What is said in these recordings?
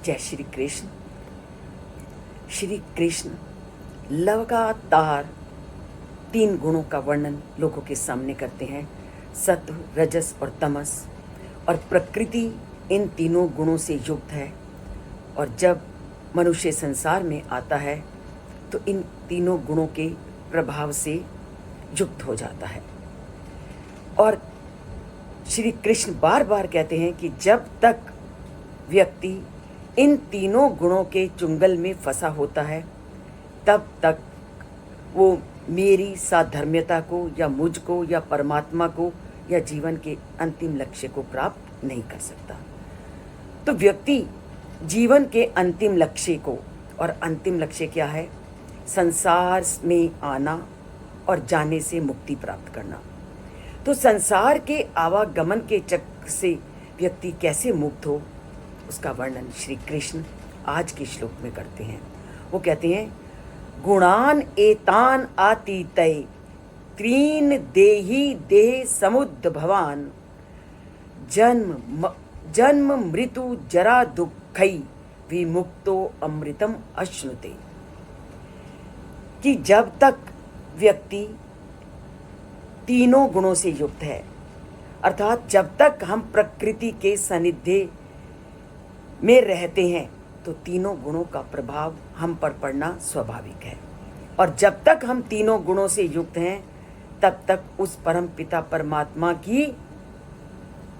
जय श्री कृष्ण। श्री कृष्ण लगातार 3 गुणों का वर्णन लोगों के सामने करते हैं, सत्व, रजस और तमस। और प्रकृति इन तीनों गुणों से युक्त है। और जब मनुष्य संसार में आता है तो इन तीनों गुणों के प्रभाव से युक्त हो जाता है। और श्री कृष्ण बार बार कहते हैं कि जब तक व्यक्ति इन तीनों गुणों के चुंगल में फंसा होता है तब तक वो मेरी साधर्म्यता को या मुझको या परमात्मा को या जीवन के अंतिम लक्ष्य को प्राप्त नहीं कर सकता। तो व्यक्ति जीवन के अंतिम लक्ष्य को, और अंतिम लक्ष्य क्या है? संसार में आना और जाने से मुक्ति प्राप्त करना। तो संसार के आवागमन के चक्र से व्यक्ति कैसे मुक्त हो, उसका वर्णन श्री कृष्ण आज के श्लोक में करते हैं। वो कहते हैं, गुणान एतान आतीतय त्रीन देहि देह समुद्भवान जन्म मृत्यु जरा दुःखै विमुक्तो अमृतम अश्नुते। कि जब तक व्यक्ति तीनों गुणों से युक्त है, अर्थात जब तक हम प्रकृति के सानिध्य में रहते हैं तो तीनों गुणों का प्रभाव हम पर पड़ना स्वाभाविक है। और जब तक हम तीनों गुणों से युक्त हैं तब तक उस परम पिता परमात्मा की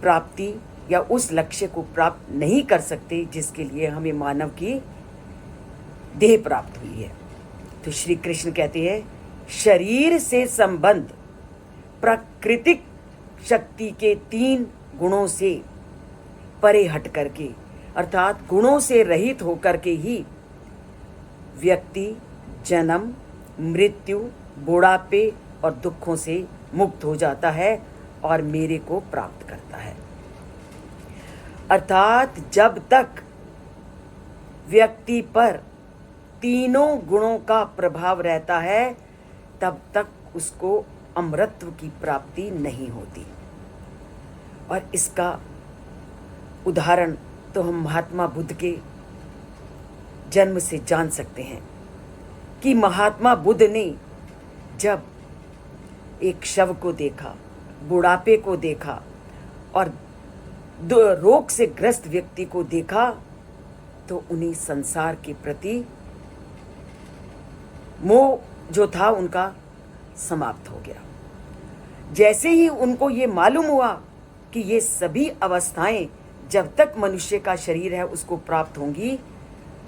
प्राप्ति या उस लक्ष्य को प्राप्त नहीं कर सकते जिसके लिए हमें मानव की देह प्राप्त हुई है। तो श्री कृष्ण कहते हैं, शरीर से संबंध प्राकृतिक शक्ति के 3 गुणों से परे हट करके, अर्थात गुणों से रहित होकर के ही व्यक्ति जन्म, मृत्यु, बुढ़ापे और दुखों से मुक्त हो जाता है और मेरे को प्राप्त करता है। अर्थात जब तक व्यक्ति पर तीनों गुणों का प्रभाव रहता है तब तक उसको अमरत्व की प्राप्ति नहीं होती। और इसका उदाहरण तो हम महात्मा बुद्ध के जन्म से जान सकते हैं कि महात्मा बुद्ध ने जब एक शव को देखा, बुढ़ापे को देखा और रोग से ग्रस्त व्यक्ति को देखा तो उन्हें संसार के प्रति मोह जो था उनका समाप्त हो गया। जैसे ही उनको ये मालूम हुआ कि ये सभी अवस्थाएं जब तक मनुष्य का शरीर है उसको प्राप्त होंगी,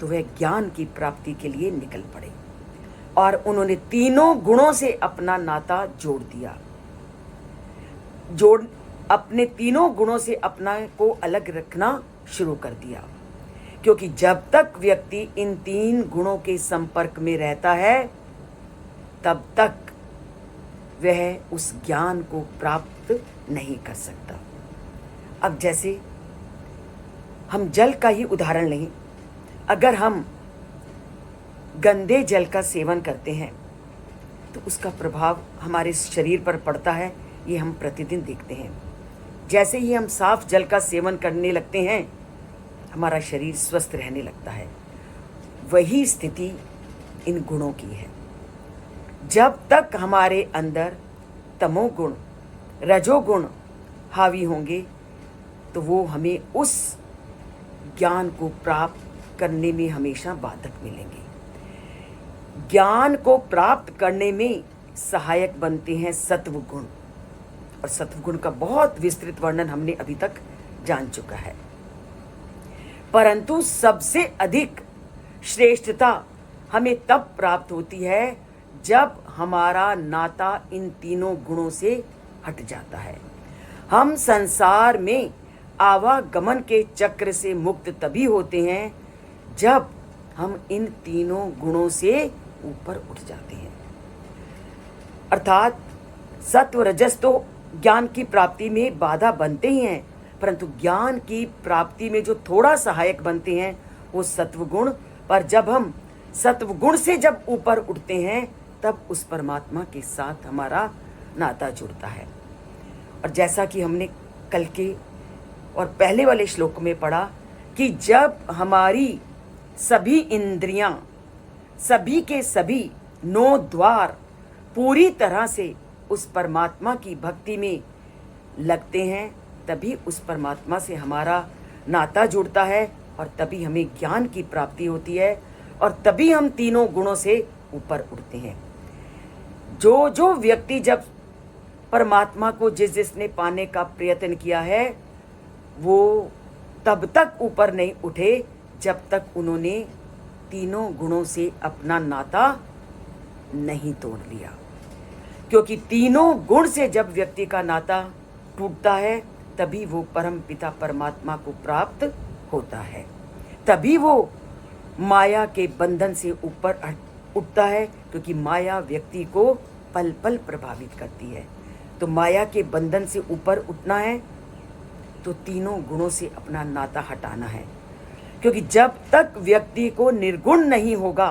तो वह ज्ञान की प्राप्ति के लिए निकल पड़े और उन्होंने तीनों गुणों से अपना नाता जोड़ दिया। अपने तीनों गुणों से अपना को अलग रखना शुरू कर दिया, क्योंकि जब तक व्यक्ति इन 3 गुणों के संपर्क में रहता है तब तक वह उस ज्ञान को प्राप्त नहीं कर सकता। अब जैसे हम जल का ही उदाहरण लें, अगर हम गंदे जल का सेवन करते हैं तो उसका प्रभाव हमारे शरीर पर पड़ता है, ये हम प्रतिदिन देखते हैं। जैसे ही हम साफ जल का सेवन करने लगते हैं हमारा शरीर स्वस्थ रहने लगता है। वही स्थिति इन गुणों की है। जब तक हमारे अंदर तमोगुण, रजोगुण हावी होंगे तो वो हमें उस ज्ञान को प्राप्त करने में हमेशा बाधक मिलेंगे। ज्ञान को प्राप्त करने में सहायक बनते हैं सत्व गुण, और सत्व गुण का बहुत विस्तृत वर्णन हमने अभी तक जान चुका है। परंतु सबसे अधिक श्रेष्ठता हमें तब प्राप्त होती है जब हमारा नाता इन तीनों गुणों से हट जाता है। हम संसार में आवागमन के चक्र से मुक्त तभी होते हैं जब हम इन तीनों गुणों से ऊपर उठ जाते हैं। अर्थात सत्व रजस तो ज्ञान की प्राप्ति में बाधा बनते ही हैं, परंतु ज्ञान की प्राप्ति में जो थोड़ा सहायक बनते हैं वो सत्व गुण। पर जब हम सत्व गुण से जब ऊपर उठते हैं तब उस परमात्मा के साथ हमारा नाता जुड़ता है। और जैसा कि हमने कल के और पहले वाले श्लोक में पढ़ा कि जब हमारी सभी इंद्रियां, सभी के सभी 9 द्वार पूरी तरह से उस परमात्मा की भक्ति में लगते हैं, तभी उस परमात्मा से हमारा नाता जुड़ता है और तभी हमें ज्ञान की प्राप्ति होती है और तभी हम तीनों गुणों से ऊपर उठते हैं। जो जो व्यक्ति जब परमात्मा को जिसने पाने का प्रयत्न किया है, वो तब तक ऊपर नहीं उठे जब तक उन्होंने तीनों गुणों से अपना नाता नहीं तोड़ लिया। क्योंकि तीनों गुण से जब व्यक्ति का नाता टूटता है तभी वो परम पिता परमात्मा को प्राप्त होता है, तभी वो माया के बंधन से ऊपर उठता है। क्योंकि माया व्यक्ति को पल पल प्रभावित करती है। तो माया के बंधन से ऊपर उठना है तो तीनों गुणों से अपना नाता हटाना है। क्योंकि जब तक व्यक्ति को निर्गुण नहीं होगा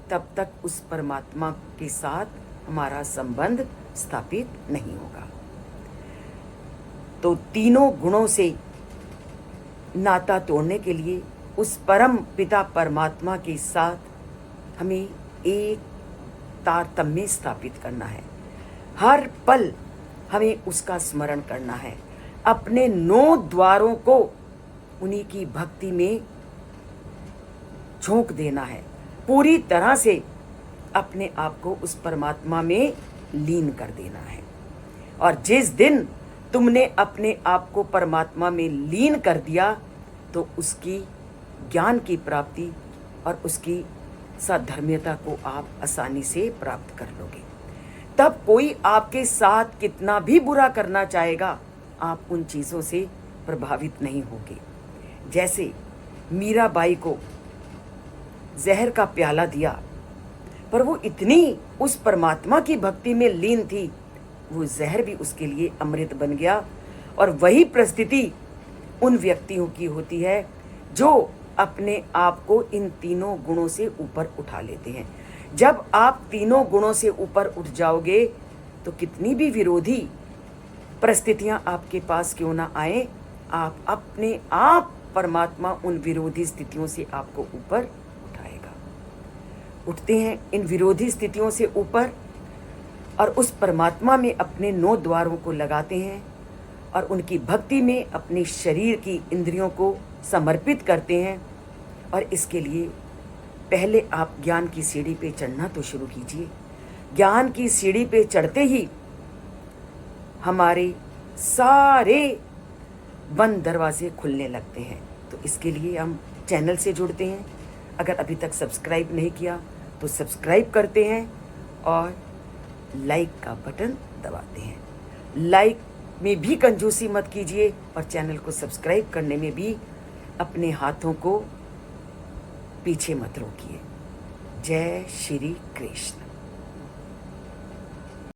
तब तक उस परमात्मा के साथ हमारा संबंध स्थापित नहीं होगा। तो तीनों गुणों से नाता तोड़ने के लिए उस परम पिता परमात्मा के साथ हमें एक तारतम्य स्थापित करना है। हर पल हमें उसका स्मरण करना है, अपने 9 द्वारों को उन्हीं की भक्ति में झोंक देना है, पूरी तरह से अपने आप को उस परमात्मा में लीन कर देना है। और जिस दिन तुमने अपने आप को परमात्मा में लीन कर दिया तो उसकी ज्ञान की प्राप्ति और उसकी साधर्म्यता को आप आसानी से प्राप्त कर लोगे। तब कोई आपके साथ कितना भी बुरा करना चाहेगा, आप उन चीज़ों से प्रभावित नहीं होगे। जैसे मीराबाई को जहर का प्याला दिया, पर वो इतनी उस परमात्मा की भक्ति में लीन थी, वो जहर भी उसके लिए अमृत बन गया। और वही परिस्थिति उन व्यक्तियों की होती है जो अपने आप को इन तीनों गुणों से ऊपर उठा लेते हैं। जब आप तीनों गुणों से ऊपर उठ जाओगे तो कितनी भी विरोधी परिस्थितियां आपके पास क्यों ना आए, आप अपने आप परमात्मा उन विरोधी स्थितियों से आपको ऊपर उठाएगा। उठते हैं इन विरोधी स्थितियों से ऊपर और उस परमात्मा में अपने 9 द्वारों को लगाते हैं और उनकी भक्ति में अपने शरीर की इंद्रियों को समर्पित करते हैं। और इसके लिए पहले आप ज्ञान की सीढ़ी पे चढ़ना तो शुरू कीजिए। ज्ञान की सीढ़ी पे चढ़ते ही हमारे सारे बंद दरवाजे खुलने लगते हैं। तो इसके लिए हम चैनल से जुड़ते हैं। अगर अभी तक सब्सक्राइब नहीं किया तो सब्सक्राइब करते हैं और लाइक का बटन दबाते हैं। लाइक में भी कंजूसी मत कीजिए और चैनल को सब्सक्राइब करने में भी अपने हाथों को पीछे मत रोकिए। जय श्री कृष्ण।